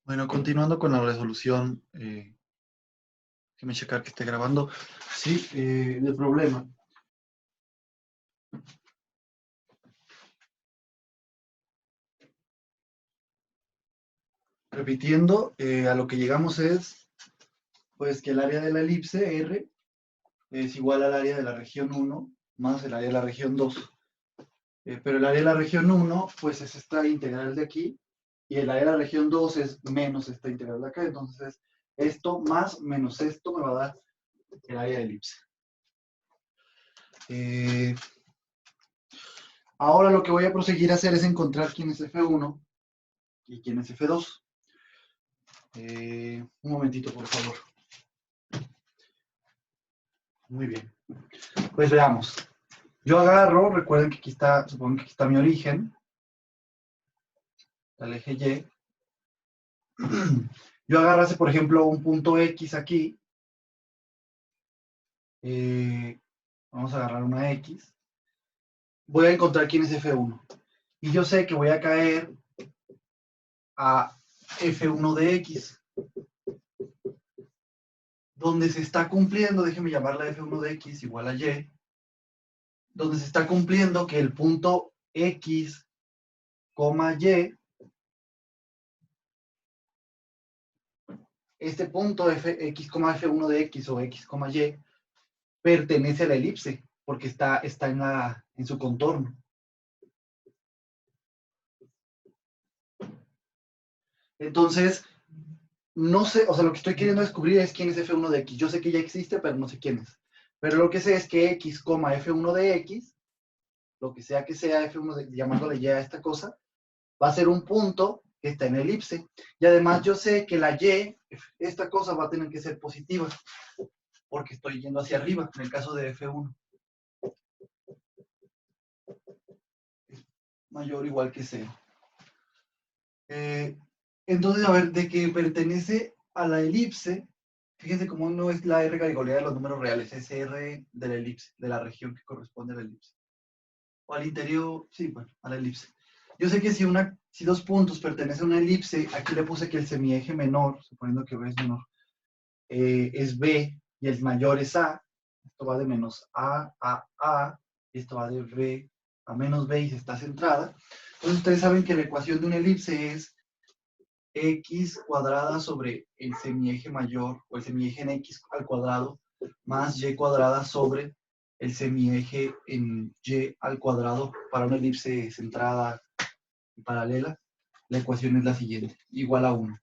Bueno, continuando con la resolución, déjeme checar que esté grabando. Sí, del problema. Repitiendo, a lo que llegamos es, pues, que el área de la elipse, R, es igual al área de la región 1 más el área de la región 2. Pero el área de la región 1, pues, es esta integral de aquí, y el área de la región 2 es menos esta integral de acá. Entonces, esto más menos esto me va a dar el área de elipse. Eh, Ahora lo que voy a proseguir a hacer es encontrar quién es F1 y quién es F2. Un momentito, por favor. Muy bien. Pues veamos. Yo agarro, recuerden que aquí está, supongo que aquí está mi origen, el eje Y. Yo agarrase, por ejemplo, un punto X aquí. Eh, Vamos a agarrar una X. Voy a encontrar quién es F1. Y yo sé que voy a caer a F1 de X, donde se está cumpliendo, déjenme llamarla F1 de X igual a Y, donde se está cumpliendo que el punto X, Y, este punto x, f1 de x o x, y pertenece a la elipse porque está en su contorno. Entonces, no sé, o sea, lo que estoy queriendo descubrir es quién es f1 de x. Yo sé que ya existe, pero no sé quién es. Pero lo que sé es que x, f1 de x, lo que sea f1 de, llamándole ya a esta cosa, va a ser un punto que está en elipse. Y además yo sé que la y, esta cosa va a tener que ser positiva, porque estoy yendo hacia arriba, en el caso de f1. Mayor o igual que 0. Entonces, a ver, de que pertenece a la elipse, fíjense cómo no es la R garigoleada de los números reales, es R de la elipse, de la región que corresponde a la elipse. O al interior, sí, bueno, a la elipse. Yo sé que si dos puntos pertenecen a una elipse, aquí le puse que el semieje menor, suponiendo que B es menor, es B y el mayor es A. Esto va de menos A, y esto va de B a menos B y se está centrada. Entonces ustedes saben que la ecuación de una elipse es x cuadrada sobre el semieje mayor o el semieje en x al cuadrado más y cuadrada sobre el semieje en y al cuadrado para una elipse centrada y paralela. La ecuación es la siguiente, igual a 1.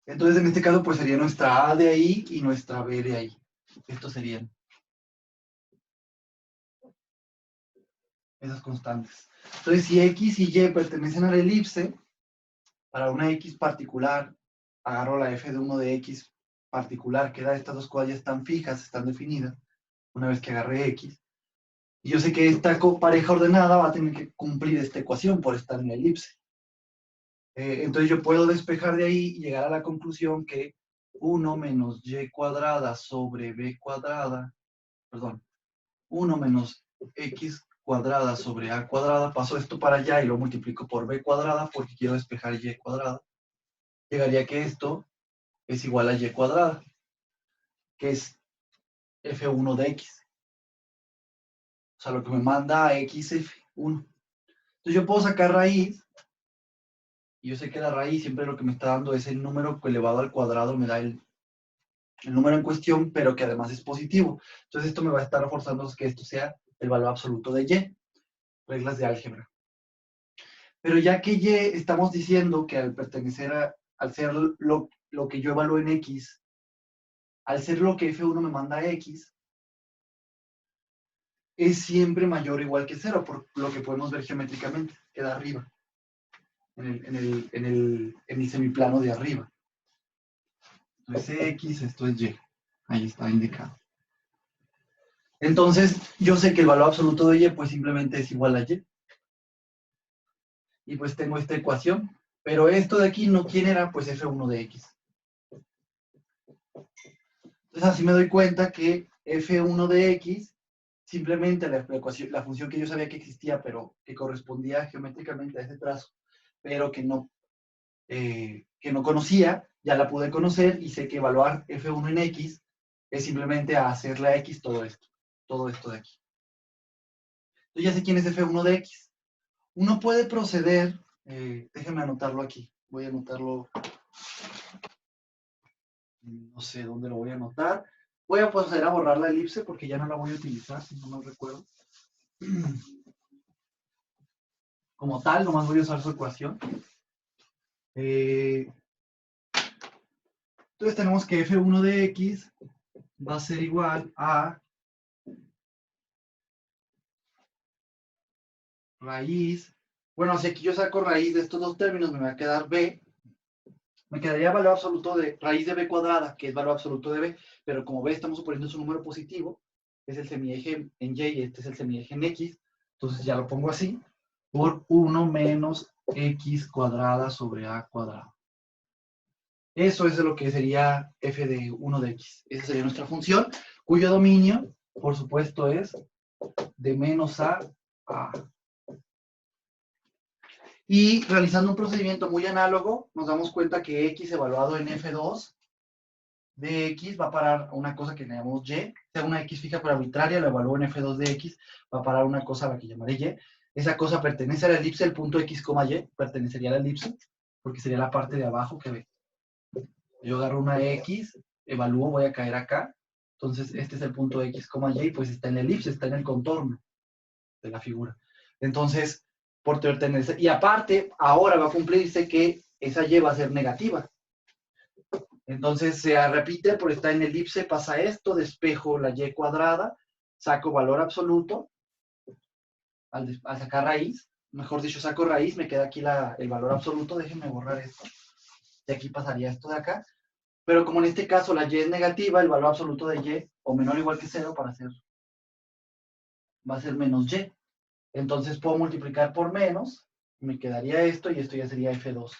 Entonces, en este caso, pues sería nuestra A de ahí y nuestra B de ahí. Estos serían esas constantes. Entonces, si x y y pertenecen a la elipse, para una x particular, agarro la f de 1 de x particular, que da estas dos cosas ya están fijas, están definidas, una vez que agarré x. Y yo sé que esta pareja ordenada va a tener que cumplir esta ecuación por estar en la elipse. Entonces yo puedo despejar de ahí y llegar a la conclusión que 1 menos y cuadrada sobre b cuadrada, perdón, 1 menos x cuadrada sobre a cuadrada, paso esto para allá y lo multiplico por b cuadrada porque quiero despejar y cuadrada. Llegaría que esto es igual a y cuadrada, que es f1 de x. O sea, lo que me manda a xf1. Entonces yo puedo sacar raíz, y yo sé que la raíz siempre lo que me está dando es el número elevado al cuadrado, me da el número en cuestión, pero que además es positivo. Entonces esto me va a estar forzando que esto sea el valor absoluto de y. Reglas de álgebra. Pero ya que y estamos diciendo que al pertenecer al ser lo que yo evalúo en x, al ser lo que f1 me manda a x, es siempre mayor o igual que 0, por lo que podemos ver geométricamente, queda arriba, en el semiplano de arriba. Entonces x, esto es y, ahí está indicado. Entonces, yo sé que el valor absoluto de y, pues simplemente es igual a y. Y pues tengo esta ecuación, pero esto de aquí, ¿no? ¿Quién era? Pues f1 de x. Entonces, así me doy cuenta que f1 de x, simplemente la función que yo sabía que existía, pero que correspondía geométricamente a ese trazo, pero que no que no conocía, ya la pude conocer y sé que evaluar F1 en X es simplemente hacerle a X todo esto de aquí. Entonces ya sé quién es F1 de X. Uno puede proceder, déjenme anotarlo aquí, voy a anotarlo, no sé dónde lo voy a anotar. Voy a proceder a borrar la elipse porque ya no la voy a utilizar, si no me recuerdo. Como tal, nomás voy a usar su ecuación. Entonces tenemos que F1 de X va a ser igual a raíz. Bueno, si aquí yo saco raíz de estos dos términos, me va a quedar B. Me quedaría valor absoluto de raíz de B cuadrada, que es valor absoluto de B, pero como B estamos suponiendo su número positivo, es el semieje en Y y este es el semieje en X, entonces ya lo pongo así, por 1 menos X cuadrada sobre A cuadrada. Eso es lo que sería f de 1 de X. Esa sería nuestra función, cuyo dominio, por supuesto, es de menos A a. Y realizando un procedimiento muy análogo, nos damos cuenta que X evaluado en F2 de X va a parar a una cosa que le llamamos Y, sea una X fija pero arbitraria, lo evalúo en F2 de X, va a parar a una cosa a la que llamaré Y. Esa cosa pertenece a la elipse, el punto X, Y, pertenecería a la elipse, porque sería la parte de abajo que ve. Yo agarro una X, evalúo, voy a caer acá, entonces este es el punto X, Y, pues está en la elipse, está en el contorno de la figura. Entonces, por pertenecer, y aparte, ahora va a cumplirse que esa Y va a ser negativa. Entonces se repite, por estar en elipse pasa esto, despejo la Y cuadrada, saco valor absoluto, al sacar raíz, mejor dicho, saco raíz, me queda aquí el valor absoluto, déjenme borrar esto, y aquí pasaría esto de acá, pero como en este caso la Y es negativa, el valor absoluto de Y, o menor o igual que 0, va a ser menos Y. Entonces puedo multiplicar por menos, me quedaría esto, y esto ya sería F2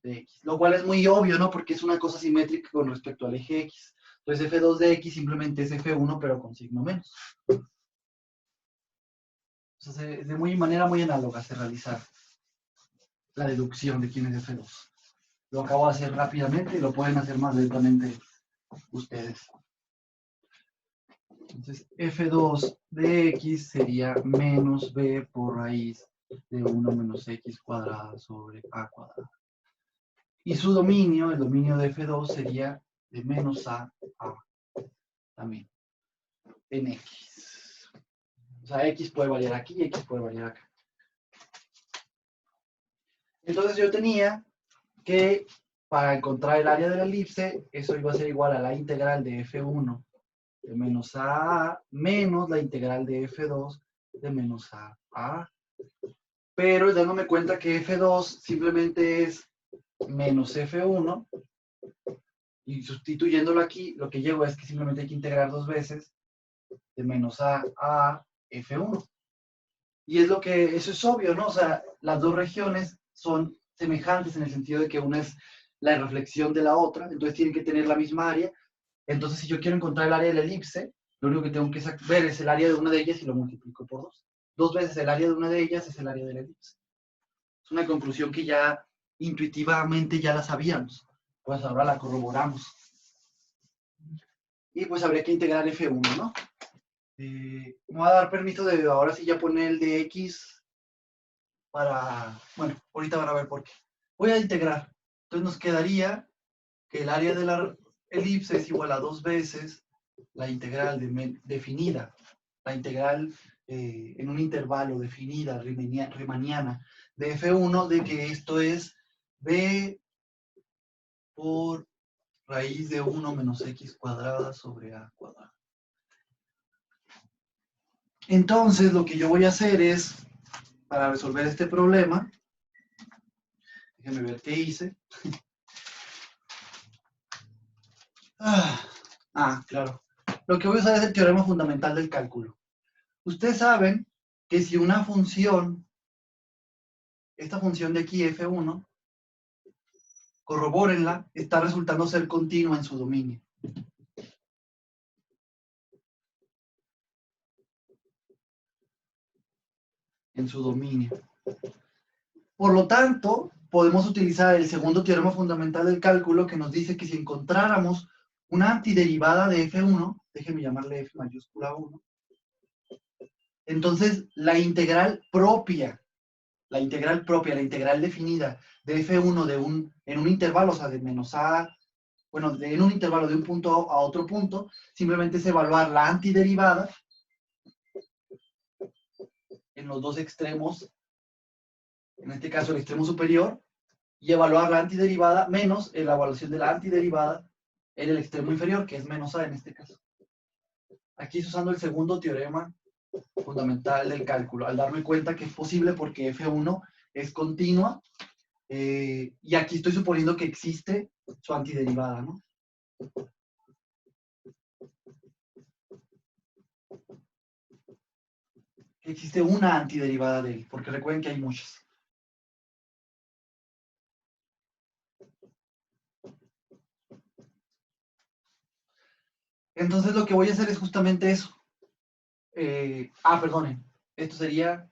de X. Lo cual es muy obvio, ¿no? Porque es una cosa simétrica con respecto al eje X. Entonces F2 de X simplemente es F1, pero con signo menos. O sea, de manera muy análoga se realiza la deducción de quién es F2. Lo acabo de hacer rápidamente y lo pueden hacer más lentamente ustedes. Entonces, F2 de X sería menos B por raíz de 1 menos X cuadrada sobre A cuadrada. Y su dominio, el dominio de F2 sería de menos A también, en X. O sea, X puede variar aquí y X puede variar acá. Entonces yo tenía que, para encontrar el área de la elipse, eso iba a ser igual a la integral de F1 de menos A menos la integral de F2 de menos A. Pero dándome cuenta que F2 simplemente es menos F1, y sustituyéndolo aquí, lo que llego es que simplemente hay que integrar dos veces de menos a F1. Y es eso es obvio, ¿no? O sea, las dos regiones son semejantes en el sentido de que una es la reflexión de la otra, entonces tienen que tener la misma área. Entonces, si yo quiero encontrar el área de la elipse, lo único que tengo que ver es el área de una de ellas y lo multiplico por 2. 2 veces el área de una de ellas es el área de la elipse. Es una conclusión que ya intuitivamente ya la sabíamos. Pues ahora la corroboramos. Y pues habría que integrar F1, ¿no? Me va a dar permiso de ahora sí ya poner el de X para... Bueno, ahorita van a ver por qué. Voy a integrar. Entonces nos quedaría que el área de la elipse es igual a 2 veces la integral definida, la integral en un intervalo definida, riemanniana, de F1, de que esto es B por raíz de 1 menos X cuadrada sobre A cuadrada. Entonces, lo que yo voy a hacer es, para resolver este problema, déjenme ver qué hice. Claro. Lo que voy a usar es el teorema fundamental del cálculo. Ustedes saben que si una función, esta función de aquí, F1, corrobórenla, está resultando ser continua en su dominio. En su dominio. Por lo tanto, podemos utilizar el segundo teorema fundamental del cálculo que nos dice que si encontráramos una antiderivada de F1, déjenme llamarle F mayúscula 1, entonces la integral definida de F1 en un intervalo, o sea, de menos A, bueno, en un intervalo de un punto a otro punto, simplemente es evaluar la antiderivada en los dos extremos, en este caso el extremo superior, y evaluar la antiderivada menos la evaluación de la antiderivada en el extremo inferior, que es menos A en este caso. Aquí es usando el segundo teorema fundamental del cálculo, al darme cuenta que es posible porque F1 es continua, y aquí estoy suponiendo que existe su antiderivada, ¿no? Que existe una antiderivada de él, porque recuerden que hay muchas. Entonces lo que voy a hacer es justamente eso. Perdonen. Esto sería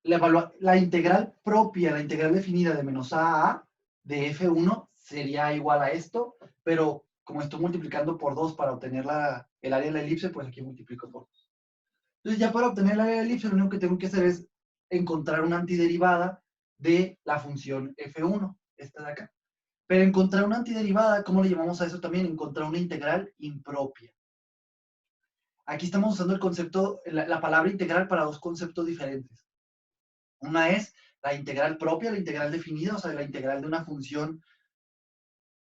la integral propia, la integral definida de menos a de F1 sería igual a esto, pero como estoy multiplicando por 2 para obtener el área de la elipse, pues aquí multiplico por 2. Entonces ya para obtener el área de la elipse, lo único que tengo que hacer es encontrar una antiderivada de la función F1, esta de acá. Pero encontrar una antiderivada, ¿cómo le llamamos a eso también? Encontrar una integral impropia. Aquí estamos usando el concepto, la palabra integral para dos conceptos diferentes. Una es la integral propia, la integral definida, o sea, la integral de una función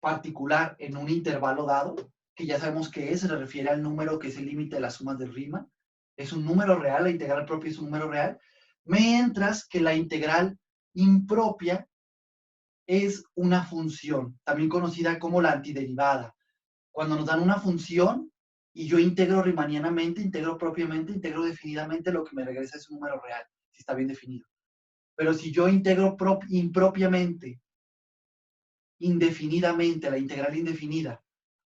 particular en un intervalo dado, que ya sabemos que es, se refiere al número que es el límite de las sumas de Riemann. Es un número real, la integral propia es un número real, mientras que la integral impropia es una función, también conocida como la antiderivada. Cuando nos dan una función y yo integro riemannianamente, integro propiamente, integro definidamente, lo que me regresa es un número real, si está bien definido. Pero si yo integro impropiamente, indefinidamente, la integral indefinida,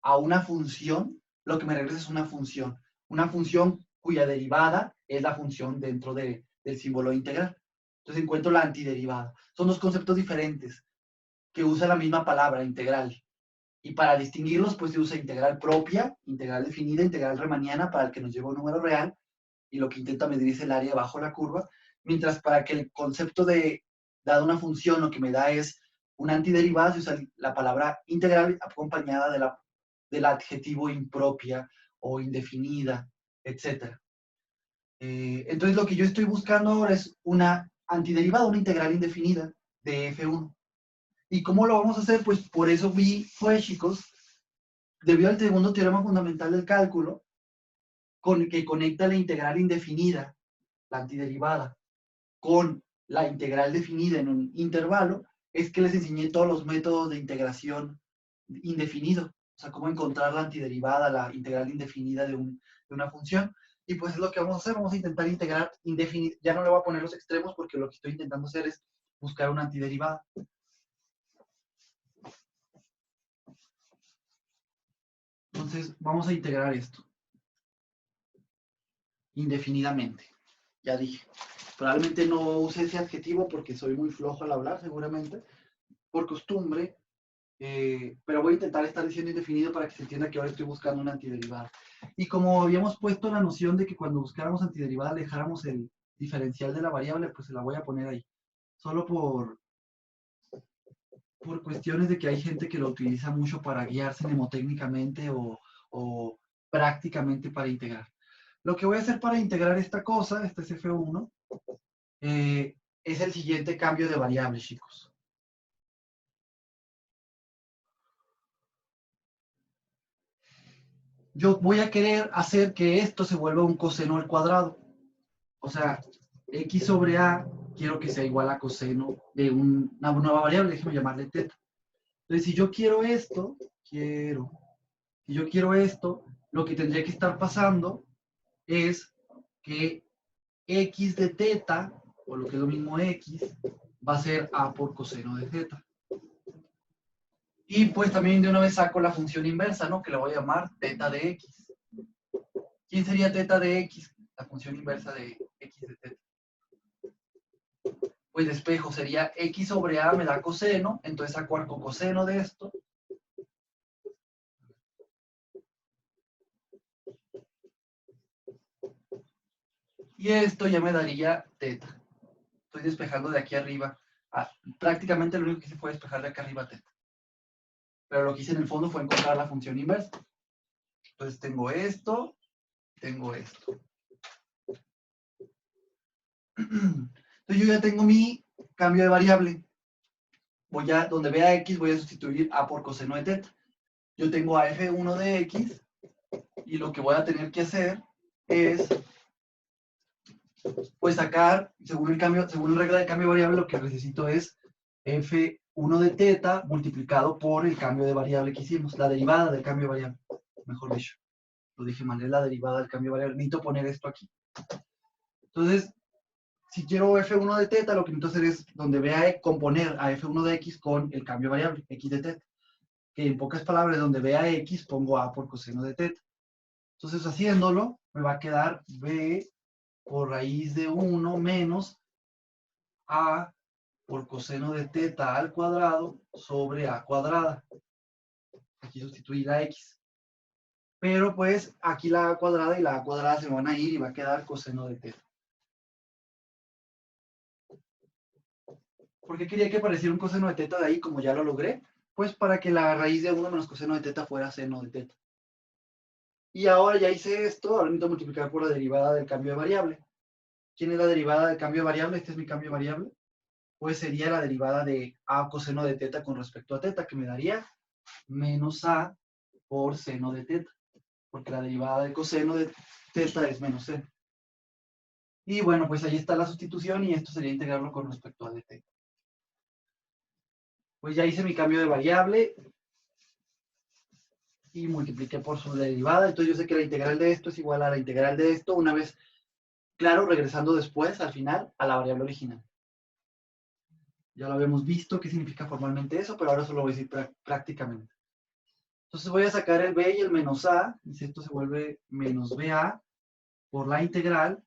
a una función, lo que me regresa es una función cuya derivada es la función dentro del símbolo integral. Entonces encuentro la antiderivada. Son dos conceptos diferentes que usan la misma palabra, integral. Y para distinguirlos, pues se usa integral propia, integral definida, integral riemanniana para el que nos lleva un número real, y lo que intenta medir es el área bajo la curva, mientras para que el concepto de dada una función lo que me da es una antiderivada, se usa la palabra integral acompañada del adjetivo impropia o indefinida, etc. Entonces lo que yo estoy buscando ahora es una antiderivada, una integral indefinida de F1. ¿Y cómo lo vamos a hacer? Pues por eso fue, chicos, debido al segundo teorema fundamental del cálculo, que conecta la integral indefinida, la antiderivada, con la integral definida en un intervalo, es que les enseñé todos los métodos de integración indefinido. O sea, cómo encontrar la antiderivada, la integral indefinida de una función. Y pues es lo que vamos a hacer. Vamos a intentar integrar indefinida. Ya no le voy a poner los extremos porque lo que estoy intentando hacer es buscar una antiderivada. Entonces, vamos a integrar esto indefinidamente. Ya dije. Probablemente no use ese adjetivo porque soy muy flojo al hablar, seguramente, por costumbre, pero voy a intentar estar diciendo indefinido para que se entienda que ahora estoy buscando una antiderivada. Y como habíamos puesto la noción de que cuando buscáramos antiderivada dejáramos el diferencial de la variable, pues se la voy a poner ahí. Solo por cuestiones de que hay gente que lo utiliza mucho para guiarse mnemotécnicamente o prácticamente para integrar. Lo que voy a hacer para integrar esta cosa, este es F1, es el siguiente cambio de variable, chicos. Yo voy a querer hacer que esto se vuelva un coseno al cuadrado. O sea, x sobre a quiero que sea igual a coseno de una nueva variable, déjeme llamarle teta. Entonces, si yo quiero esto, lo que tendría que estar pasando es que x de teta, o lo que es lo mismo x, va a ser a por coseno de teta. Y pues también de una vez saco la función inversa, ¿no? Que la voy a llamar teta de x. ¿Quién sería teta de x? La función inversa de x de teta. pues despejo, sería x sobre a me da coseno, entonces saco arcocoseno de esto. Y esto ya me daría teta. Estoy despejando de aquí arriba. Prácticamente lo único que hice fue despejar de acá arriba teta. Pero lo que hice en el fondo fue encontrar la función inversa. Entonces tengo esto, tengo esto. Entonces yo ya tengo mi cambio de variable. Donde vea x, voy a sustituir a por coseno de teta. Yo tengo a f1 de x y lo que voy a tener que hacer es, pues sacar, según la regla de cambio de variable, lo que necesito es f1 de teta multiplicado por el cambio de variable que hicimos, la derivada del cambio de variable, mejor dicho. Lo dije mal, es la derivada del cambio de variable. Necesito poner esto aquí. Entonces, si quiero f1 de teta, lo que necesito hacer es, donde vea componer a f1 de x con el cambio de variable, x de teta. Que en pocas palabras, donde vea x, pongo a por coseno de teta. Entonces, haciéndolo, me va a quedar b por raíz de 1 menos a por coseno de teta al cuadrado sobre a cuadrada. Aquí sustituir a x. Pero pues aquí la a cuadrada y la a cuadrada se van a ir y va a quedar coseno de teta. ¿Por qué quería que apareciera un coseno de teta de ahí como ya lo logré? Pues para que la raíz de 1 menos coseno de teta fuera seno de teta. Y ahora ya hice esto, ahora necesito multiplicar por la derivada del cambio de variable. ¿Quién es la derivada del cambio de variable? Este es mi cambio de variable. Pues sería la derivada de a coseno de teta con respecto a teta, que me daría menos a por seno de teta. Porque la derivada de coseno de teta es menos c. Y bueno, pues ahí está la sustitución y esto sería integrarlo con respecto a dt. Pues ya hice mi cambio de variable y multipliqué por su derivada. Entonces yo sé que la integral de esto es igual a la integral de esto, una vez, claro, regresando después, al final, a la variable original. Ya lo habíamos visto qué significa formalmente eso, pero ahora solo voy a decir prácticamente. Entonces voy a sacar el b y el menos a, y si esto se vuelve menos ba por la integral,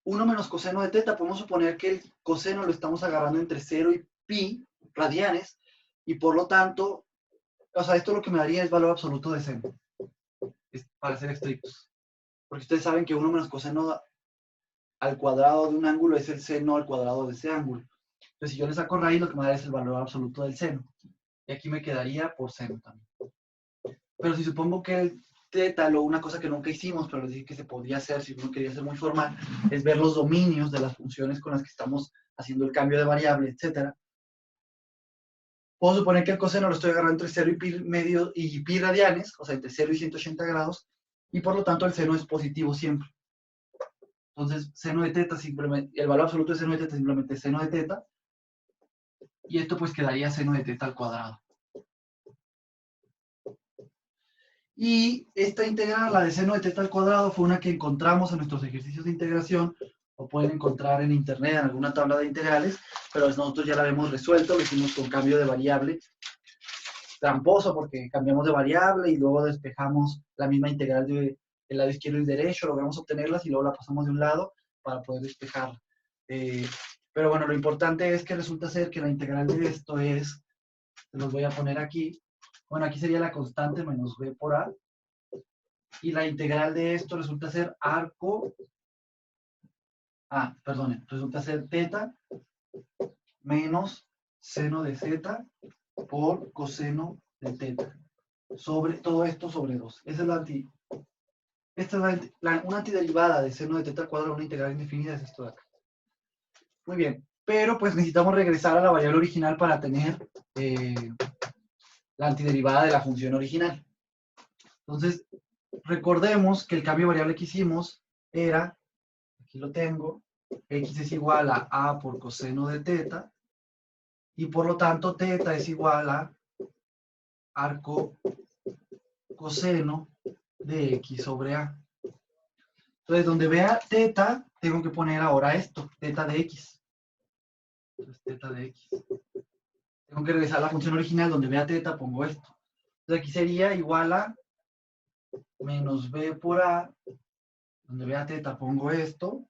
1 menos coseno de teta. Podemos suponer que el coseno lo estamos agarrando entre 0 y pi radianes, y por lo tanto, o sea, esto lo que me daría es valor absoluto de seno, para ser estrictos. Porque ustedes saben que 1 menos coseno al cuadrado de un ángulo es el seno al cuadrado de ese ángulo. Entonces, si yo le saco raíz, lo que me da es el valor absoluto del seno. Y aquí me quedaría por seno también. Pero si supongo que el teta, una cosa que nunca hicimos, pero les dije que se podía hacer si uno quería ser muy formal, es ver los dominios de las funciones con las que estamos haciendo el cambio de variable, etc. Puedo suponer que el coseno lo estoy agarrando entre 0 y pi medio y pi radianes, o sea, entre 0 y 180 grados, y por lo tanto el seno es positivo siempre. Entonces, seno de teta simplemente, el valor absoluto de seno de teta simplemente es seno de teta, y esto pues quedaría seno de teta al cuadrado. Y esta integral, la de seno de teta al cuadrado, fue una que encontramos en nuestros ejercicios de integración, o pueden encontrar en internet en alguna tabla de integrales, pero nosotros ya la habíamos resuelto, lo hicimos con cambio de variable, tramposo porque cambiamos de variable y luego despejamos la misma integral del lado izquierdo y derecho, logramos obtenerlas y luego la pasamos de un lado para poder despejarla. Pero bueno, lo importante es que resulta ser que la integral de esto es, se los voy a poner aquí, bueno, aquí sería la constante menos b por a, y la integral de esto resulta ser resulta ser teta menos seno de z por coseno de teta. Sobre todo esto sobre 2. Esa es esta es una antiderivada de seno de teta al cuadrado, una integral indefinida, es esto de acá. Muy bien, pero pues necesitamos regresar a la variable original para tener la antiderivada de la función original. Entonces, recordemos que el cambio de variable que hicimos era, aquí lo tengo, x es igual a por coseno de teta, y por lo tanto teta es igual a arco coseno de x sobre a. Entonces, donde vea teta, tengo que poner ahora esto, teta de x. Entonces, teta de x. Tengo que regresar a la función original, donde vea teta, pongo esto. Entonces, aquí sería igual a menos b por a, donde vea teta, pongo esto.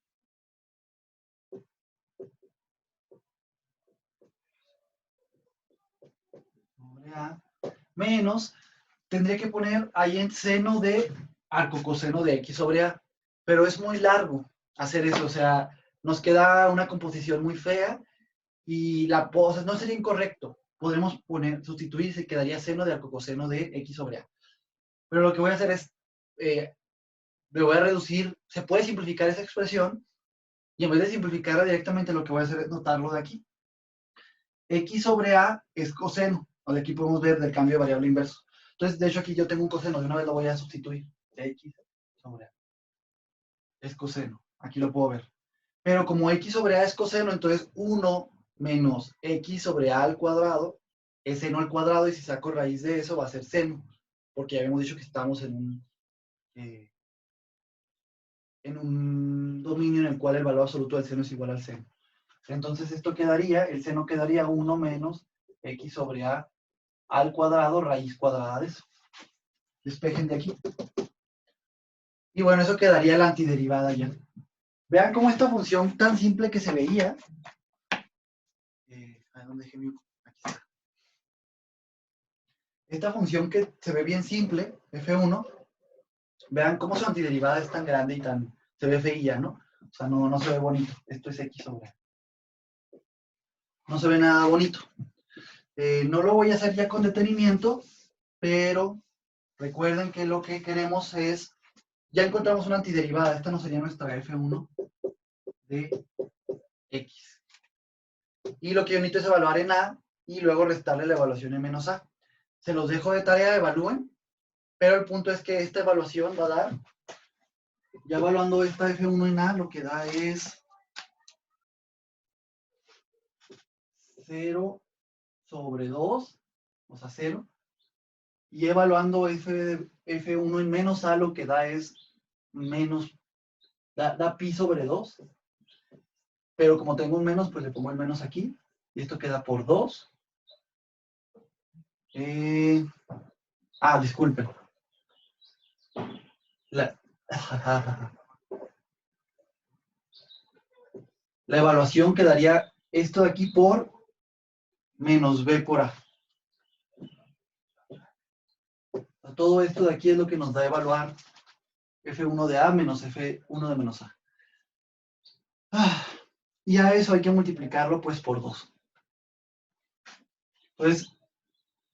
sobre A menos, tendría que poner ahí en seno de arcocoseno de X sobre A, pero es muy largo hacer eso, o sea, nos queda una composición muy fea y o sea, no sería incorrecto. Podremos sustituir y se quedaría seno de arcocoseno de X sobre A. Pero lo que voy a hacer es, me voy a reducir, se puede simplificar esa expresión y en vez de simplificarla directamente lo que voy a hacer es notarlo de aquí. X sobre A es coseno, o de aquí podemos ver del cambio de variable inverso. Entonces, de hecho aquí yo tengo un coseno, de una vez lo voy a sustituir. X sobre A es coseno, aquí lo puedo ver. Pero como X sobre A es coseno, entonces 1 menos X sobre A al cuadrado es seno al cuadrado y si saco raíz de eso va a ser seno, porque ya habíamos dicho que estamos en un dominio en el cual el valor absoluto del seno es igual al seno. Entonces esto quedaría, el seno quedaría 1 menos X sobre A al cuadrado raíz cuadrada de eso. Despejen de aquí. Y bueno, eso quedaría la antiderivada ya. Vean cómo esta función tan simple que se veía. ¿A dónde dejé mi? Aquí está. Esta función que se ve bien simple, F1, vean cómo su antiderivada es tan grande y tan, se ve feilla, ¿no? O sea, no se ve bonito. Esto es X sobre A. No se ve nada bonito. No lo voy a hacer ya con detenimiento, pero recuerden que lo que queremos es, ya encontramos una antiderivada, esta no sería nuestra F1 de X. Y lo que yo necesito es evaluar en A y luego restarle la evaluación en menos A. Se los dejo de tarea, evalúen, pero el punto es que esta evaluación va a dar, ya evaluando esta F1 en A, lo que da es 0 sobre 2, o sea 0, y evaluando F1 en menos A, lo que da es menos, da pi sobre 2, pero como tengo un menos, pues le pongo el menos aquí, y esto queda por 2. Disculpen. La, la evaluación quedaría esto de aquí por menos b por a. Todo esto de aquí es lo que nos da a evaluar F1 de A menos F1 de menos A. Y a eso hay que multiplicarlo pues por 2. Entonces,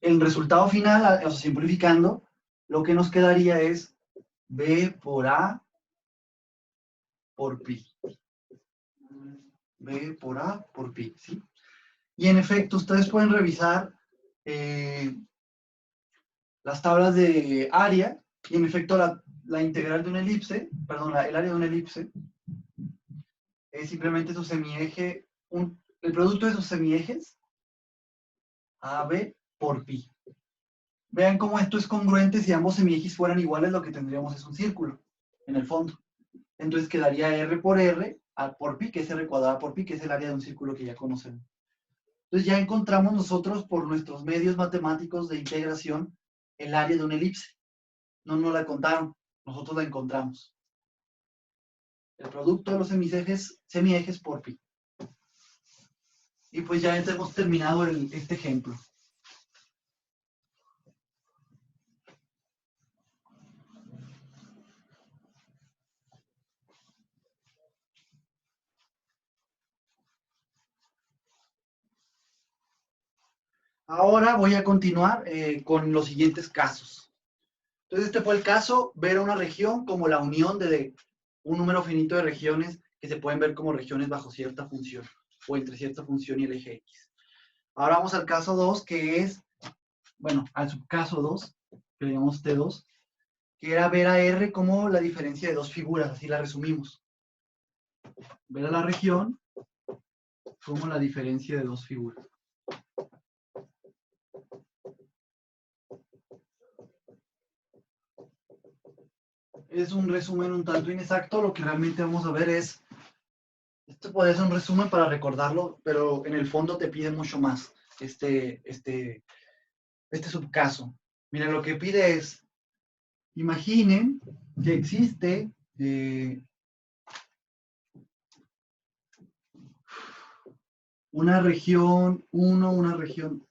el resultado final, o sea, simplificando, lo que nos quedaría es B por A por pi. B por A por pi, ¿sí? Y en efecto, ustedes pueden revisar las tablas de área, y en efecto la integral de una elipse, perdón, el área de una elipse, es simplemente su semieje, el producto de sus semiejes, AB por pi. Vean cómo esto es congruente, si ambos semiejes fueran iguales, lo que tendríamos es un círculo, en el fondo. Entonces quedaría R por R por pi, que es R cuadrada por pi, que es el área de un círculo que ya conocemos. Entonces ya encontramos nosotros, por nuestros medios matemáticos de integración, el área de una elipse. No nos la contaron, nosotros la encontramos. El producto de los semiejes por pi. Y pues ya hemos terminado este ejemplo. Ahora voy a continuar con los siguientes casos. Entonces este fue el caso, ver a una región como la unión de un número finito de regiones que se pueden ver como regiones bajo cierta función o entre cierta función y el eje X. Ahora vamos al caso 2, que es, bueno, al subcaso 2, que le llamamos T2, que era ver a R como la diferencia de dos figuras, así la resumimos. Ver a la región como la diferencia de dos figuras. Es un resumen un tanto inexacto, lo que realmente vamos a ver es, esto puede ser un resumen para recordarlo, pero en el fondo te pide mucho más este subcaso. Mira, lo que pide es, imaginen que existe una región 1, una región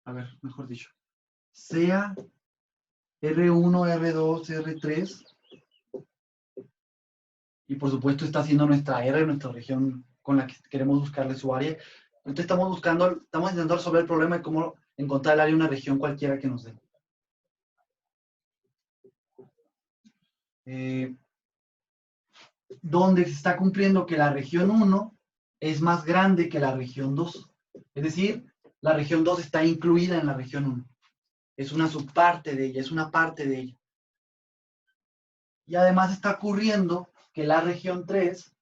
a ver, mejor dicho, sea R1, R2, R3, y por supuesto está haciendo nuestra R, nuestra región con la que queremos buscarle su área. Entonces estamos intentando resolver el problema de cómo encontrar el área de una región cualquiera que nos dé. Donde se está cumpliendo que la región 1 es más grande que la región 2. Es decir, la región 2 está incluida en la región 1. Es una subparte de ella, es una parte de ella. Y además está ocurriendo que la región 3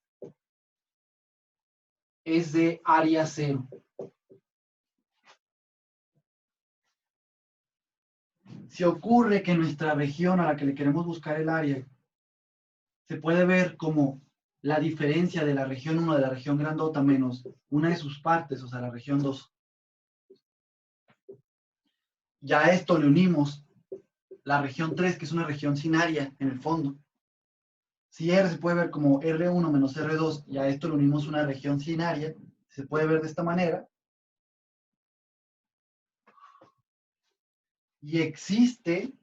es de área 0. Si ocurre que nuestra región a la que le queremos buscar el área se puede ver como la diferencia de la región 1 de la región grandota menos una de sus partes, o sea, la región 2. Ya a esto le unimos la región 3, que es una región sin área en el fondo. Si R se puede ver como R1 menos R2, y a esto le unimos una región sin área, se puede ver de esta manera. Y existe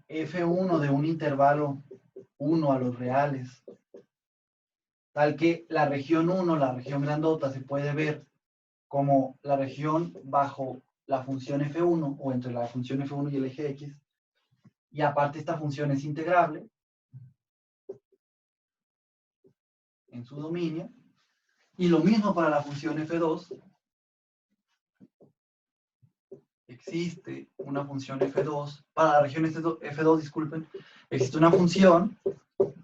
F1 de un intervalo 1 a los reales, tal que la región 1, la región grandota, se puede ver como la región bajo la función F1 o entre la función F1 y el eje X, y aparte esta función es integrable en su dominio, y lo mismo para la función F2, existe una función F2, para la región F2, disculpen, existe una función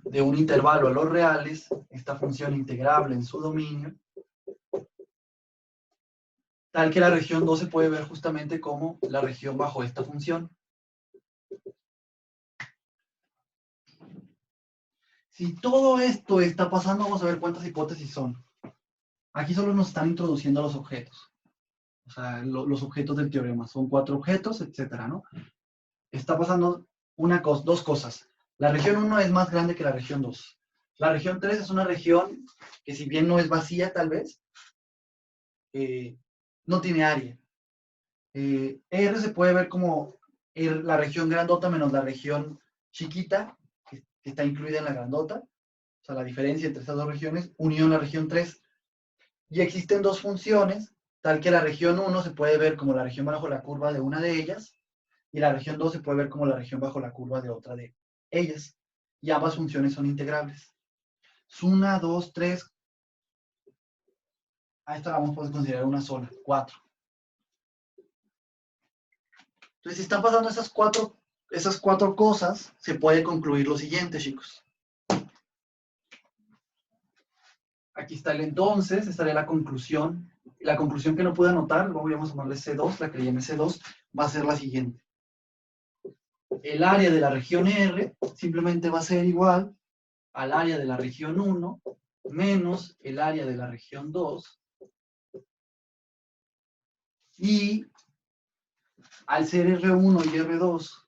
de un intervalo a los reales, esta función integrable en su dominio, tal que la región 2 se puede ver justamente como la región bajo esta función. Si todo esto está pasando, vamos a ver cuántas hipótesis son. Aquí solo nos están introduciendo los objetos, o sea, los objetos del teorema. Son 4 objetos, etcétera, ¿no? Está pasando dos cosas. La región 1 es más grande que la región 2. La región 3 es una región que, si bien no es vacía, tal vez, no tiene área. R se puede ver como la región grandota menos la región chiquita, que está incluida en la grandota. O sea, la diferencia entre estas dos regiones, unido en la región 3. Y existen dos funciones, tal que la región 1 se puede ver como la región bajo la curva de una de ellas, y la región 2 se puede ver como la región bajo la curva de otra de ellas. Y ambas funciones son integrables. 1, 2, 3. A esta la vamos a considerar una sola, 4. Entonces, si están pasando esas cuatro cosas, se puede concluir lo siguiente, chicos. Aquí está el entonces, estaría la conclusión. La conclusión que no pude anotar, luego vamos a llamarle C2, la que llame C2, va a ser la siguiente. El área de la región R simplemente va a ser igual al área de la región 1 menos el área de la región 2, y al ser R1 y R2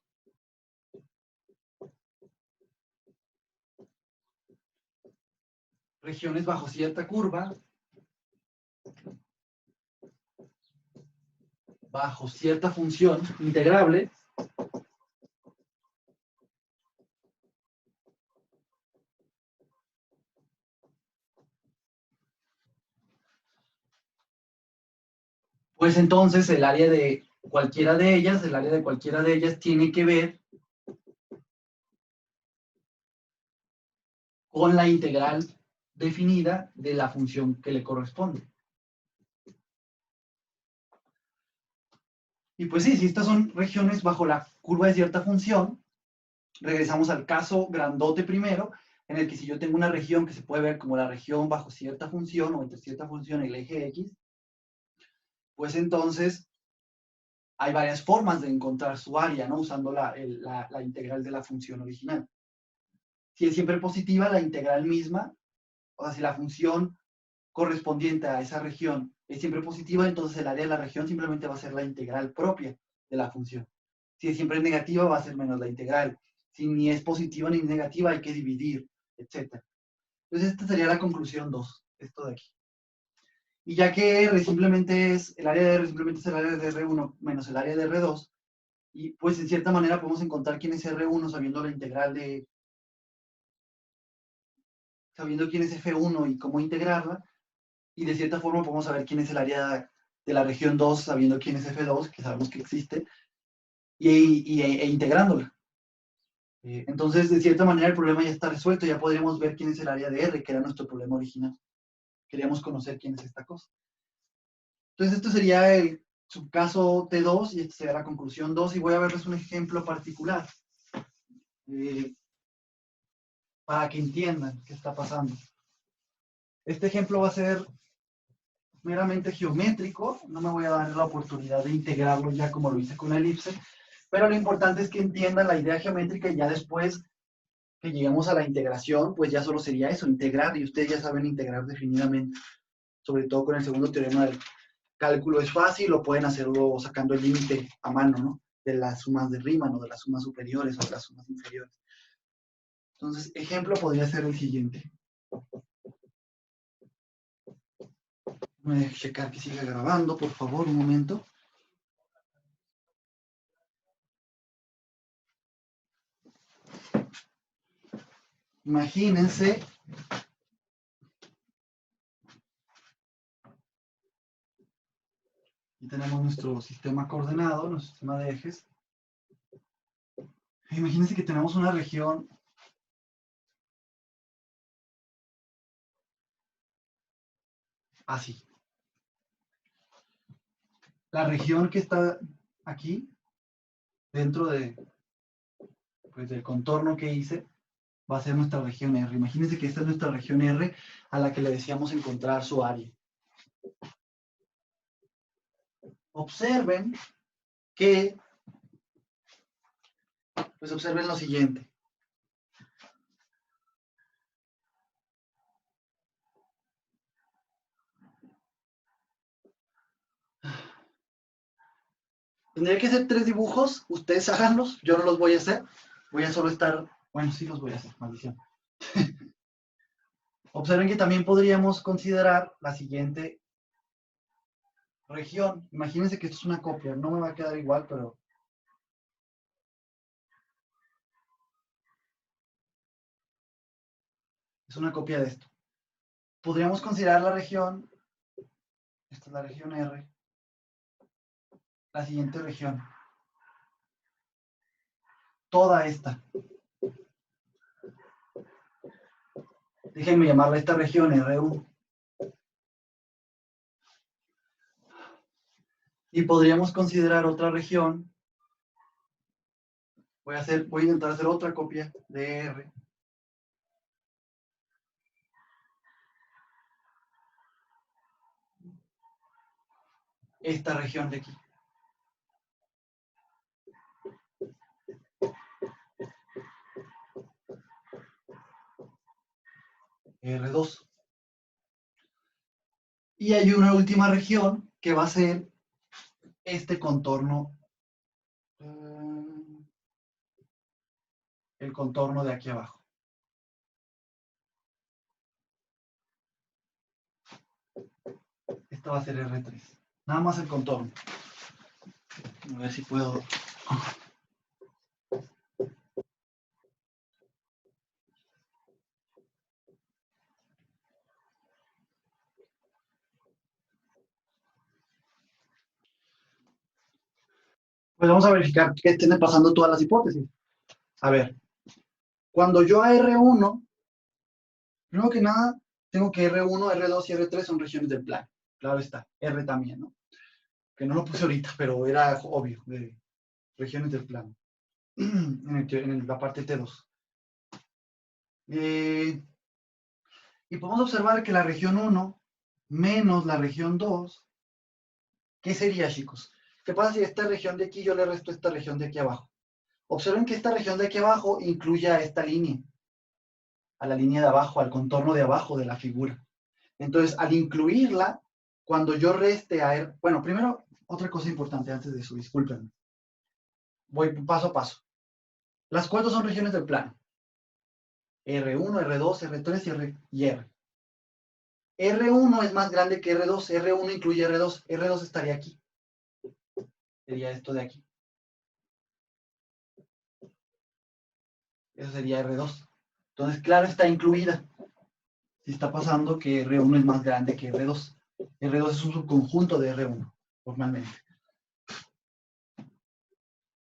regiones bajo cierta curva, bajo cierta función integrable, pues entonces el área de cualquiera de ellas, tiene que ver con la integral definida de la función que le corresponde. Y pues sí, si estas son regiones bajo la curva de cierta función, regresamos al caso grandote primero, en el que si yo tengo una región que se puede ver como la región bajo cierta función o entre cierta función y el eje X, pues entonces hay varias formas de encontrar su área, ¿no? Usando la integral de la función original. Si es siempre positiva, la integral misma, o sea, si la función correspondiente a esa región es siempre positiva, entonces el área de la región simplemente va a ser la integral propia de la función. Si es siempre negativa, va a ser menos la integral. Si ni es positiva ni negativa, hay que dividir, etc. Entonces esta sería la conclusión 2, esto de aquí. Y ya que R simplemente es, el área de R simplemente es el área de R1 menos el área de R2, y pues en cierta manera podemos encontrar quién es R1 sabiendo la integral de, sabiendo quién es F1 y cómo integrarla, y de cierta forma podemos saber quién es el área de la región 2 sabiendo quién es F2, que sabemos que existe, e integrándola. Entonces, de cierta manera, el problema ya está resuelto, ya podríamos ver quién es el área de R, que era nuestro problema original. Queríamos conocer quién es esta cosa. Entonces, esto sería el subcaso T2 y esta sería la conclusión 2 y voy a verles un ejemplo particular para que entiendan qué está pasando. Este ejemplo va a ser meramente geométrico, no me voy a dar la oportunidad de integrarlo ya como lo hice con la elipse, pero lo importante es que entiendan la idea geométrica y ya después que lleguemos a la integración, pues ya solo sería eso, integrar, y ustedes ya saben integrar definidamente, sobre todo con el segundo teorema del cálculo es fácil, lo pueden hacerlo sacando el límite a mano, ¿no? De las sumas de Riemann o de las sumas superiores o de las sumas inferiores. Entonces, ejemplo podría ser el siguiente. Voy a checar que siga grabando, por favor, un momento. Imagínense y tenemos nuestro sistema coordenado, nuestro sistema de ejes. Imagínense que tenemos una región así. La región que está aquí, dentro de, pues, del contorno que hice, va a ser nuestra región R. Imagínense que esta es nuestra región R a la que le decíamos encontrar su área. Observen que, pues observen lo siguiente. Tendría que hacer 3 dibujos, ustedes háganlos, yo no los voy a hacer, voy a solo estar, bueno, sí los voy a hacer, maldición. Observen que también podríamos considerar la siguiente región. Imagínense que esto es una copia, no me va a quedar igual, pero es una copia de esto. Podríamos considerar la región, esta es la región R, la siguiente región. Toda esta. Déjenme llamarla esta región R1. Y podríamos considerar otra región. Voy a intentar hacer otra copia de R. Esta región de aquí. R2. Y hay una última región que va a ser este contorno, el contorno de aquí abajo. Esta va a ser R3. Nada más el contorno. A ver si puedo. Pues vamos a verificar que estén pasando todas las hipótesis. A ver, cuando yo a R1, primero que nada, tengo que R1, R2 y R3 son regiones del plano. Claro está, R también, ¿no? Que no lo puse ahorita, pero era obvio, de regiones del plano. En la parte T2. Y podemos observar que la región 1 menos la región 2, ¿qué sería, chicos? ¿Qué pasa si esta región de aquí yo le resto esta región de aquí abajo? Observen que esta región de aquí abajo incluye a esta línea, a la línea de abajo, al contorno de abajo de la figura. Entonces, al incluirla, cuando yo reste a R, bueno, primero, otra cosa importante antes de eso, disculpen. Voy paso a paso. Las cuatro son regiones del plano. R1, R2, R3 y R. R1 es más grande que R2, R1 incluye R2, R2 estaría aquí. Sería esto de aquí. Eso sería R2. Entonces, claro, está incluida. Si está pasando que R1 es más grande que R2. R2 es un subconjunto de R1, normalmente.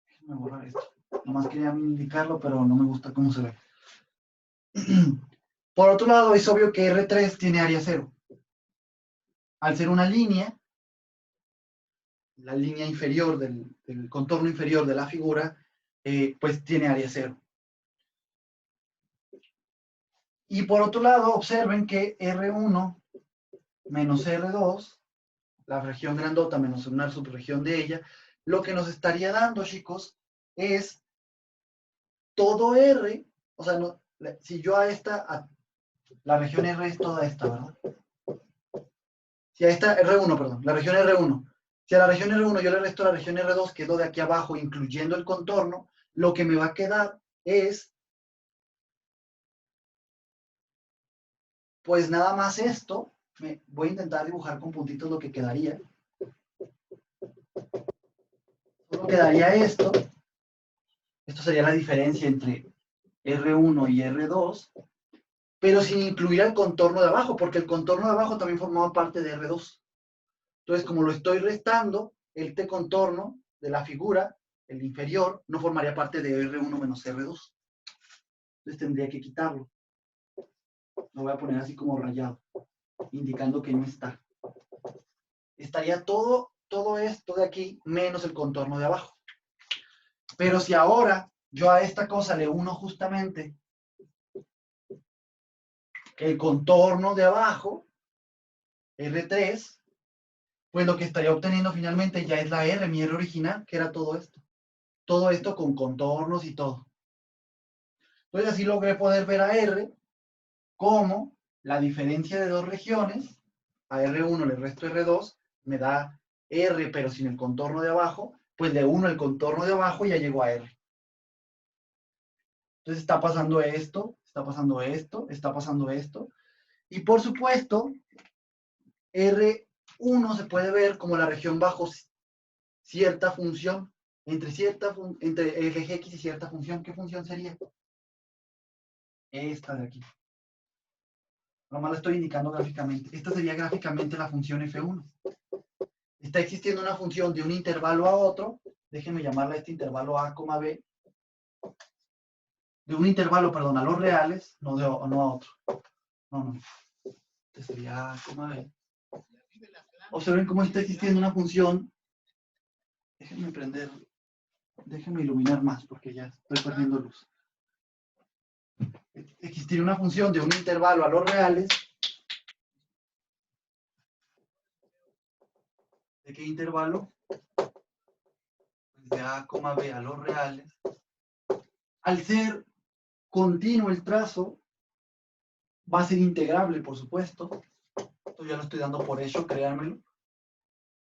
Déjenme borrar esto. Nomás quería indicarlo, pero no me gusta cómo se ve. Por otro lado, es obvio que R3 tiene área 0. Al ser una línea, la línea inferior del contorno inferior de la figura, pues tiene área 0. Y por otro lado, observen que R1 menos R2, la región grandota menos una subregión de ella, lo que nos estaría dando, chicos, es todo R, o sea, no, si yo la región R es toda esta, ¿verdad? Si a esta R1, perdón, la región R1, si a la región R1 yo le resto la región R2, que es lo de aquí abajo, incluyendo el contorno, lo que me va a quedar es, pues nada más esto. Voy a intentar dibujar con puntitos lo que quedaría. Solo quedaría esto. Esto sería la diferencia entre R1 y R2, pero sin incluir el contorno de abajo, porque el contorno de abajo también formaba parte de R2. Entonces, como lo estoy restando, este contorno de la figura, el inferior, no formaría parte de R1 menos R2. Entonces tendría que quitarlo. Lo voy a poner así como rayado, indicando que no está. Estaría todo esto de aquí menos el contorno de abajo. Pero si ahora yo a esta cosa le uno justamente el contorno de abajo, R3, pues lo que estaría obteniendo finalmente ya es la R, mi R original, que era todo esto. Todo esto con contornos y todo. Entonces así logré poder ver a R como la diferencia de dos regiones. A R1 le resto R2, me da R pero sin el contorno de abajo, pues le uno el contorno de abajo y ya llegó a R. Entonces está pasando esto, está pasando esto, está pasando esto. Y por supuesto, R1 se puede ver como la región bajo cierta función, entre el eje X y cierta función. ¿Qué función sería? Esta de aquí. Nomás la estoy indicando gráficamente. Esta sería gráficamente la función F1. Está existiendo una función de un intervalo a otro. Déjenme llamarla este intervalo A, B. De un intervalo, perdón, a los reales, no a otro. No. Este sería A, B. Observen cómo está existiendo una función. Déjenme iluminar más porque ya estoy perdiendo luz. Existiría una función de un intervalo a los reales. ¿De qué intervalo? Pues de A, B a los reales. Al ser continuo el trazo, va a ser integrable, por supuesto. Esto ya lo estoy dando por hecho, créanmelo.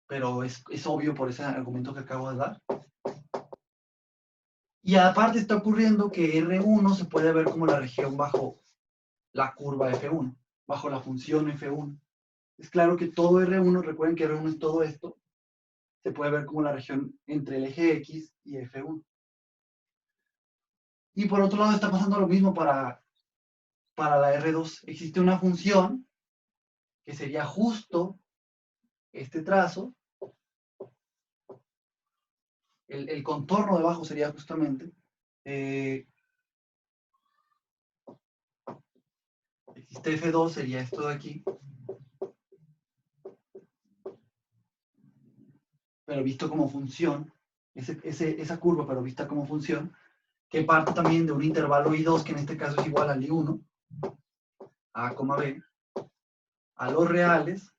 Pero es obvio por ese argumento que acabo de dar. Y aparte está ocurriendo que R1 se puede ver como la región bajo la curva F1, bajo la función F1. Es claro que todo R1, recuerden que R1 es todo esto, se puede ver como la región entre el eje X y F1. Y por otro lado está pasando lo mismo para la R2. Existe una función que sería justo este trazo. El contorno debajo sería justamente. Existe F2, sería esto de aquí. Pero visto como función. Esa curva, pero vista como función. Que parte también de un intervalo I2, que en este caso es igual al I1. A, B. A los reales.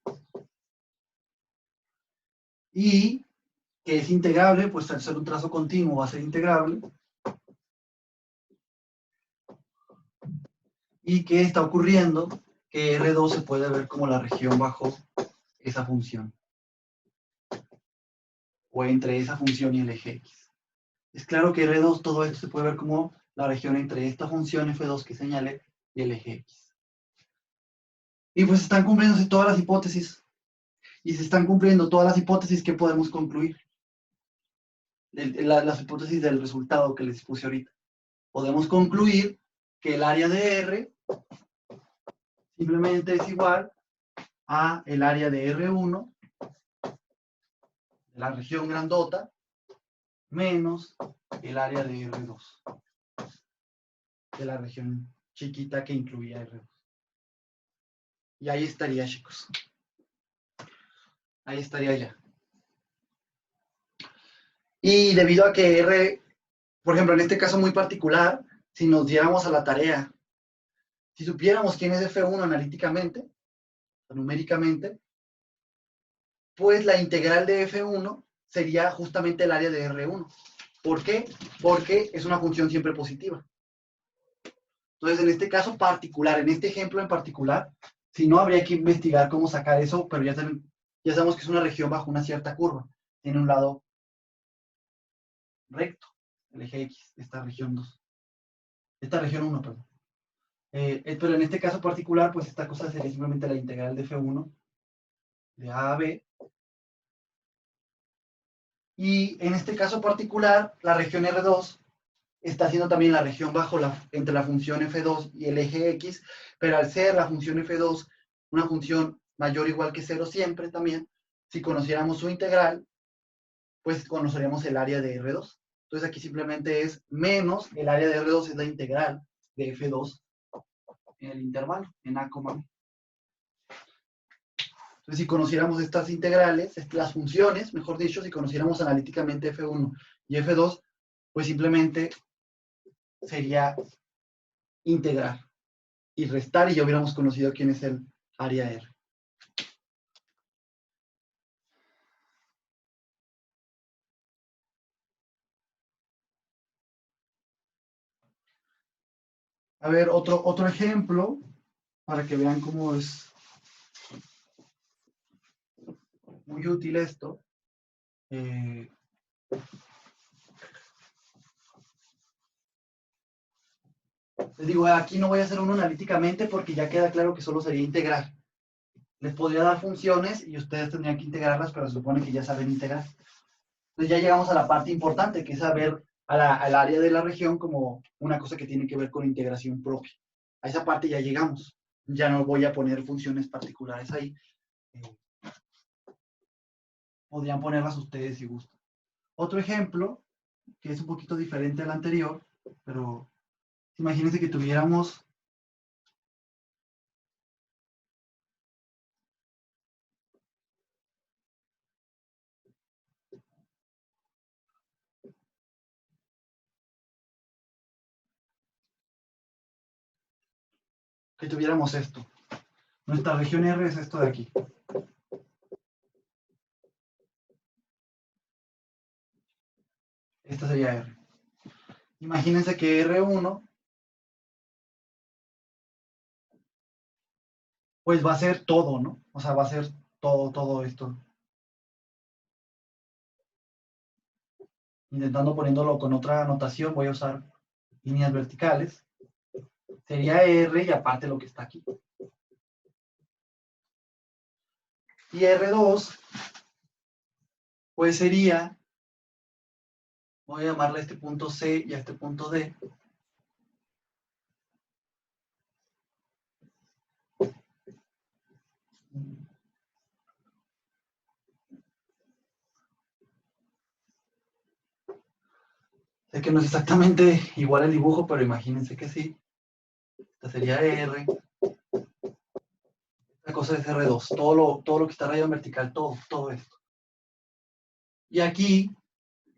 Y que es integrable, pues al ser un trazo continuo va a ser integrable. Y que está ocurriendo que R2 se puede ver como la región bajo esa función. O entre esa función y el eje X. Es claro que R2, todo esto se puede ver como la región entre esta función F2 que señalé y el eje X. Y pues están cumpliéndose todas las hipótesis. Y se están cumpliendo todas las hipótesis que podemos concluir. Las hipótesis del resultado que les puse ahorita. Podemos concluir que el área de R simplemente es igual a el área de R1, de la región grandota, menos el área de R2, de la región chiquita que incluía R2. Y ahí estaría, chicos. Ahí estaría ya. Y debido a que R, por ejemplo, en este caso muy particular, si nos diéramos a la tarea, si supiéramos quién es F1 analíticamente, numéricamente, pues la integral de F1 sería justamente el área de R1. ¿Por qué? Porque es una función siempre positiva. Entonces, en este caso particular, en este ejemplo en particular, si no, habría que investigar cómo sacar eso, pero ya sabemos que es una región bajo una cierta curva. Tiene un lado recto, el eje X, esta región 2. Esta región 1, perdón. Pero en este caso particular, pues esta cosa sería simplemente la integral de F1 de A a B. Y en este caso particular, la región R2 está siendo también la región entre la función F2 y el eje X, pero al ser la función F2 una función mayor o igual que 0 siempre también, si conociéramos su integral, pues conoceríamos el área de R2. Entonces aquí simplemente es menos el área de R2 es la integral de F2 en el intervalo, en A, B. Entonces, si conociéramos estas integrales, las funciones, mejor dicho, si conociéramos analíticamente F1 y F2, pues simplemente sería integrar y restar y ya hubiéramos conocido quién es el área R. A ver, otro ejemplo para que vean cómo es muy útil esto. Les digo, aquí no voy a hacer uno analíticamente porque ya queda claro que solo sería integrar. Les podría dar funciones y ustedes tendrían que integrarlas, pero se supone que ya saben integrar. Entonces ya llegamos a la parte importante, que es saber al área de la región como una cosa que tiene que ver con integración propia. A esa parte ya llegamos. Ya no voy a poner funciones particulares ahí. Podrían ponerlas ustedes si gustan. Otro ejemplo, que es un poquito diferente al anterior, pero imagínense que tuviéramos esto. Nuestra región R es esto de aquí. Esta sería R. Imagínense que R1 pues va a ser todo, ¿no? O sea, va a ser todo esto. Intentando poniéndolo con otra notación, voy a usar líneas verticales. Sería R y aparte lo que está aquí. Y R2, pues sería, voy a llamarle a este punto C y a este punto D. Sé que no es exactamente igual el dibujo, pero imagínense que sí. Esta sería R. Esta cosa es R2. Todo lo que está rayado en vertical, todo esto. Y aquí,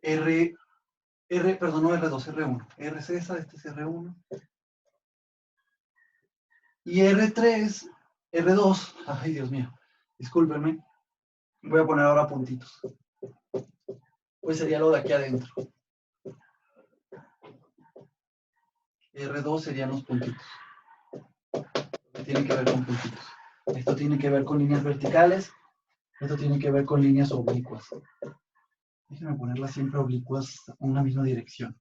perdón, no R2, R1. R es esa, este es R1. Y R3, R2, ay Dios mío, discúlpenme. Voy a poner ahora puntitos. Pues sería lo de aquí adentro. R2 serían los puntitos. Tiene que ver con puntitos. Esto tiene que ver con líneas verticales. Esto tiene que ver con líneas oblicuas. Déjenme ponerlas siempre oblicuas en una misma dirección.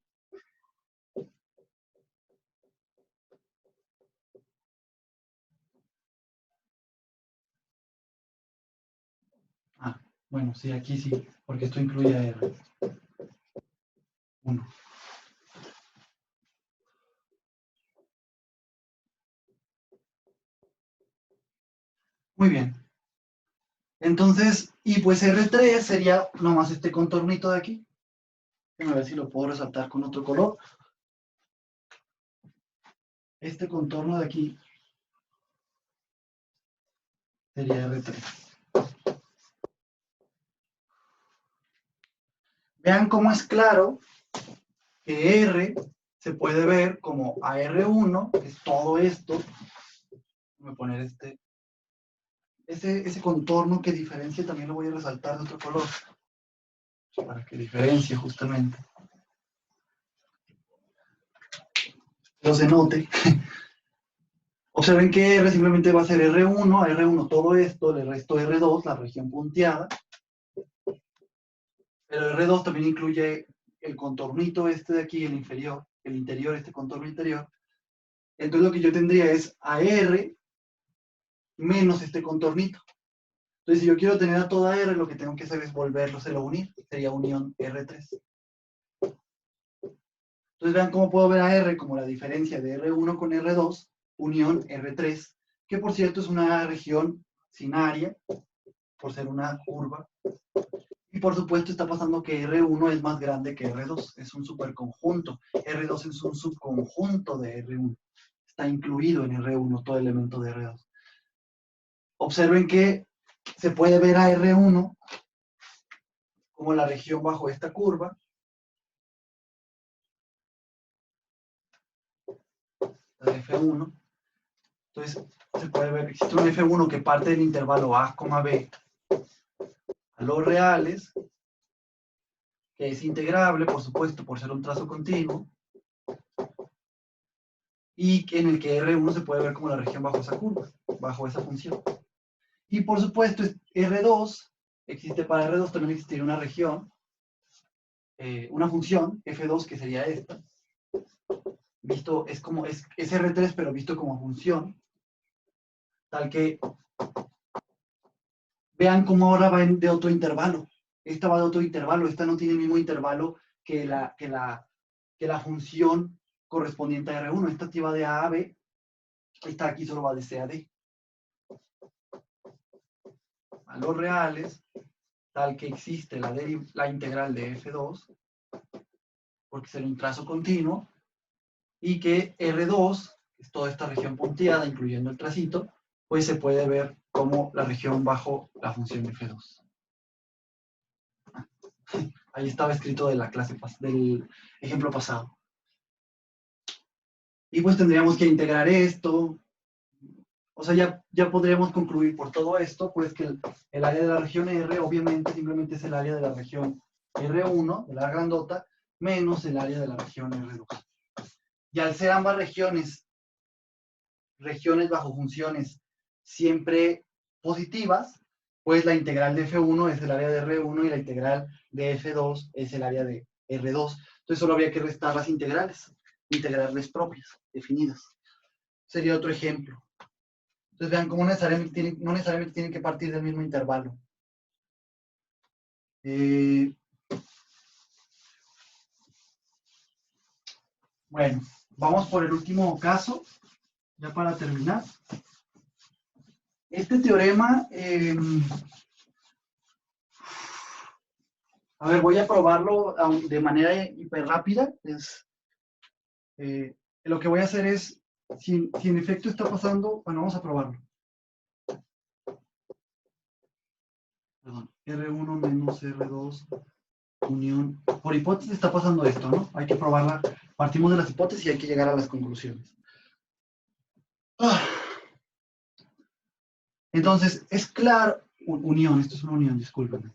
Bueno, sí, aquí sí, porque esto incluye a R1. Muy bien. Entonces, y pues R3 sería nomás este contornito de aquí. A ver si lo puedo resaltar con otro color. Este contorno de aquí sería R3. Vean cómo es claro que R se puede ver como a R1, que es todo esto. Voy a poner ese contorno que diferencia, también lo voy a resaltar de otro color, para que diferencie justamente. No se note. Observen que R simplemente va a ser R1, a R1 todo esto, le resto R2, la región punteada. Pero R2 también incluye el contornito este de aquí, el inferior, el interior, este contorno interior. Entonces lo que yo tendría es AR menos este contornito. Entonces si yo quiero tener a toda R, lo que tengo que hacer es volverlos a unir. Sería unión R3. Entonces vean cómo puedo ver a R como la diferencia de R1 con R2, unión R3, que por cierto es una región sin área, por ser una curva. Y por supuesto está pasando que R1 es más grande que R2, es un superconjunto. R2 es un subconjunto de R1. Está incluido en R1 todo elemento de R2. Observen que se puede ver a R1 como la región bajo esta curva. La de F1. Entonces se puede ver, existe un F1 que parte del intervalo A, B a los reales, que es integrable, por supuesto, por ser un trazo continuo, y en el que R1 se puede ver como la región bajo esa curva, bajo esa función. Y por supuesto, R2, existe para R2 también existiría una región, una función, F2, que sería esta, visto, es R3, pero visto como función, tal que vean cómo ahora va de otro intervalo. Esta va de otro intervalo, esta no tiene el mismo intervalo que la función correspondiente a R1. Esta aquí va de A a B, esta aquí solo va de C a D. A los reales, tal que existe la integral de F2, porque sería un trazo continuo, y que R2, que es toda esta región punteada, incluyendo el tracito, pues se puede ver como la región bajo la función F2. Ahí estaba escrito de la clase, del ejemplo pasado. Y pues tendríamos que integrar esto. O sea, ya podríamos concluir por todo esto, pues que el área de la región R obviamente simplemente es el área de la región R1, de la grandota, menos el área de la región R2. Y al ser ambas regiones bajo funciones siempre positivas, pues la integral de F1 es el área de R1 y la integral de F2 es el área de R2. Entonces solo habría que restar las integrales propias, definidas. Sería otro ejemplo. Entonces vean cómo no necesariamente tienen que partir del mismo intervalo. Bueno, vamos por el último caso, ya para terminar. Este teorema, a ver, voy a probarlo de manera hiper rápida. Lo que voy a hacer es, si en efecto está pasando, bueno, vamos a probarlo. Perdón, R1 menos R2 unión. Por hipótesis está pasando esto, ¿no? Hay que probarla. Partimos de las hipótesis y hay que llegar a las conclusiones. Entonces, es claro, unión, esto es una unión, discúlpenme.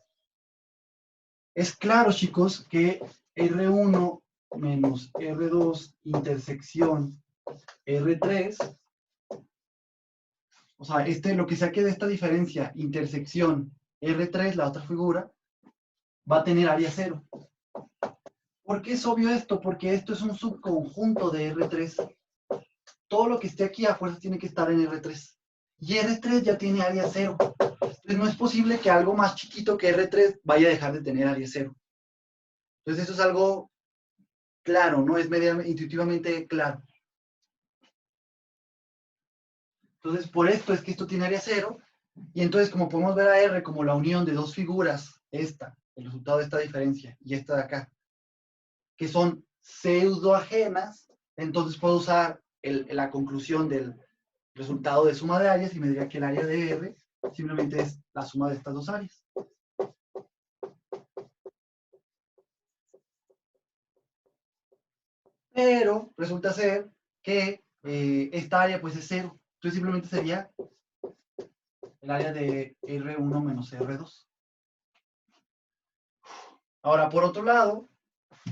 Es claro, chicos, que R1 menos R2 intersección R3, o sea, lo que saque de esta diferencia, intersección R3, la otra figura, va a tener área cero. ¿Por qué es obvio esto? Porque esto es un subconjunto de R3. Todo lo que esté aquí a fuerza tiene que estar en R3. Y R3 ya tiene área 0. Entonces no es posible que algo más chiquito que R3 vaya a dejar de tener área 0. Entonces eso es algo claro, ¿no? Es intuitivamente claro. Entonces por esto es que esto tiene área 0. Y entonces como podemos ver a R como la unión de dos figuras, esta, el resultado de esta diferencia, y esta de acá, que son pseudo ajenas, entonces puedo usar la conclusión del resultado de suma de áreas y me diría que el área de R simplemente es la suma de estas dos áreas. Pero resulta ser que esta área pues es 0. Entonces simplemente sería el área de R1 menos R2. Ahora, por otro lado,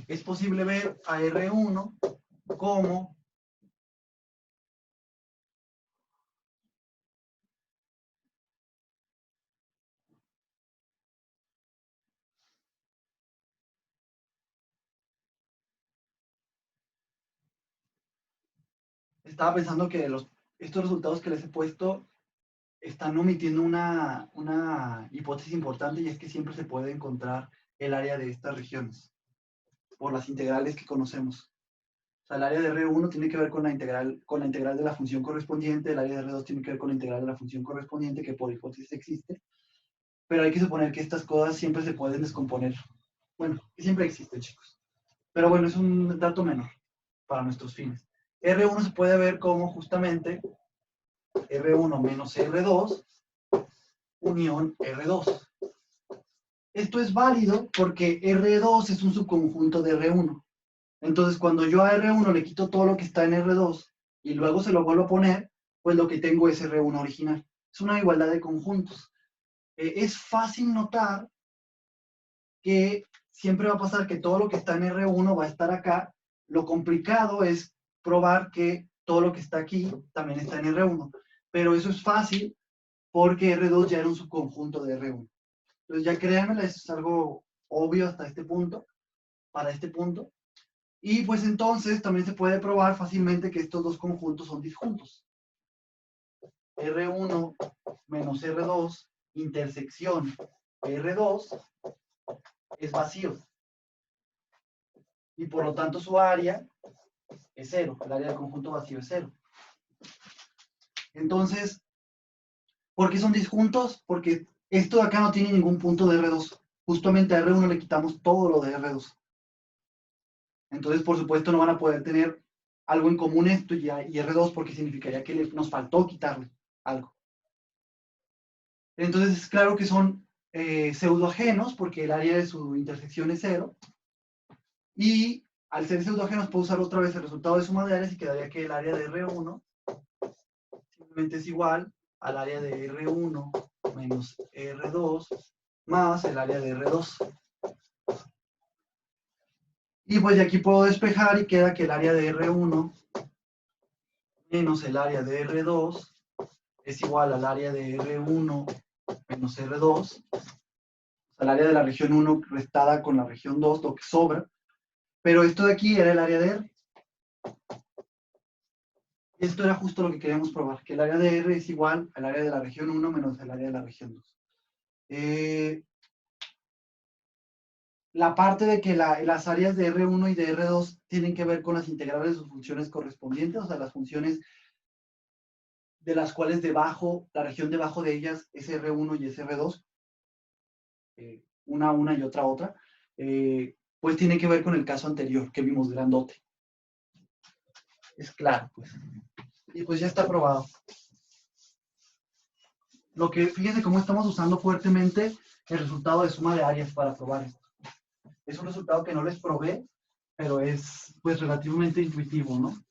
es posible ver a R1 como estaba pensando que estos resultados que les he puesto están omitiendo una hipótesis importante, y es que siempre se puede encontrar el área de estas regiones por las integrales que conocemos. O sea, el área de R1 tiene que ver con la integral de la función correspondiente, el área de R2 tiene que ver con la integral de la función correspondiente, que por hipótesis existe, pero hay que suponer que estas cosas siempre se pueden descomponer. Bueno, que siempre existen, chicos. Pero bueno, es un dato menor para nuestros fines. R1 se puede ver como justamente R1 menos R2 unión R2. Esto es válido porque R2 es un subconjunto de R1. Entonces, cuando yo a R1 le quito todo lo que está en R2 y luego se lo vuelvo a poner, pues lo que tengo es R1 original. Es una igualdad de conjuntos. Es fácil notar que siempre va a pasar que todo lo que está en R1 va a estar acá. Lo complicado es probar que todo lo que está aquí también está en R1. Pero eso es fácil porque R2 ya era un subconjunto de R1. Entonces ya créanme, es algo obvio hasta este punto, para este punto. Y pues entonces también se puede probar fácilmente que estos dos conjuntos son disjuntos. R1 menos R2 intersección R2 es vacío. Y por lo tanto su área es 0. El área del conjunto vacío es 0. Entonces, ¿por qué son disjuntos? Porque esto de acá no tiene ningún punto de R2. Justamente a R1 le quitamos todo lo de R2. Entonces, por supuesto, no van a poder tener algo en común esto y R2 porque significaría que nos faltó quitarle algo. Entonces, es claro que son pseudoajenos porque el área de su intersección es 0. Y al ser pseudoajenos, puedo usar otra vez el resultado de suma de áreas y quedaría que el área de R1 simplemente es igual al área de R1 menos R2 más el área de R2. Y pues de aquí puedo despejar y queda que el área de R1 menos el área de R2 es igual al área de R1 menos R2, o sea, el área de la región 1 restada con la región 2, lo que sobra, pero esto de aquí era el área de R. Esto era justo lo que queríamos probar, que el área de R es igual al área de la región 1 menos el área de la región 2. La parte de que las áreas de R1 y de R2 tienen que ver con las integrales de sus funciones correspondientes, o sea, las funciones de las cuales debajo, la región debajo de ellas es R1 y es R2, una y otra, pues tiene que ver con el caso anterior que vimos grandote. Es claro, pues. Y pues ya está probado. Fíjense cómo estamos usando fuertemente el resultado de suma de áreas para probar esto. Es un resultado que no les probé, pero es pues relativamente intuitivo, ¿no?